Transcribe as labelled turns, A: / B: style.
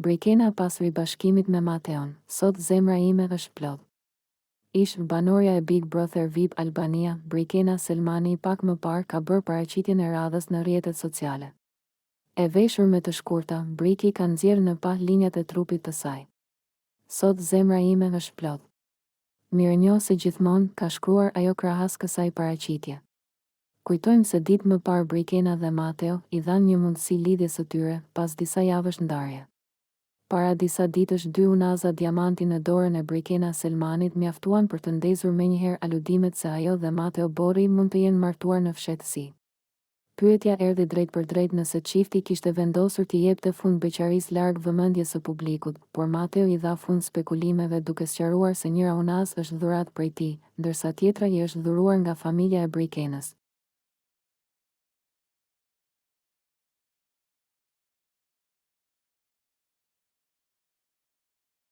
A: Brikena pas ribashkimit me Mateon, sot zemra ime është plot. Ish banorja e Big Brother VIP Albania, Brikena Selmani pak më parë ka bërë paraqitjen e radhës në rrjetet sociale. E veshur me të shkurta, Briki ka nxjerrë në pa linjat e trupit të saj. Sot zemra ime është plot. Mirënjohë si gjithmonë, ka shkruar ajo krahas kësaj paraqitje. Kujtojmë se ditë më parë Brikena dhe Mateo i dhanë një mundësi lidhjes së tyre pas disa javësh ndarje. Para disa ditësh dy unaza diamanti në dorën e Brikena Selmanit mjaftuan për të ndezur menjëherë aludimet se ajo dhe Mateo Borri mund të jenë martuar në fshehtësi. Pyetja erdhi drejt për drejt nëse çifti kishte vendosur të jepte fund beqarisë larg vëmendjes së publikut, por Mateo i dha fund spekulimeve duke sqaruar se njëra unaz është dhurat prej tij, ndërsa tjetra i është dhuruar nga familja e Brikenës.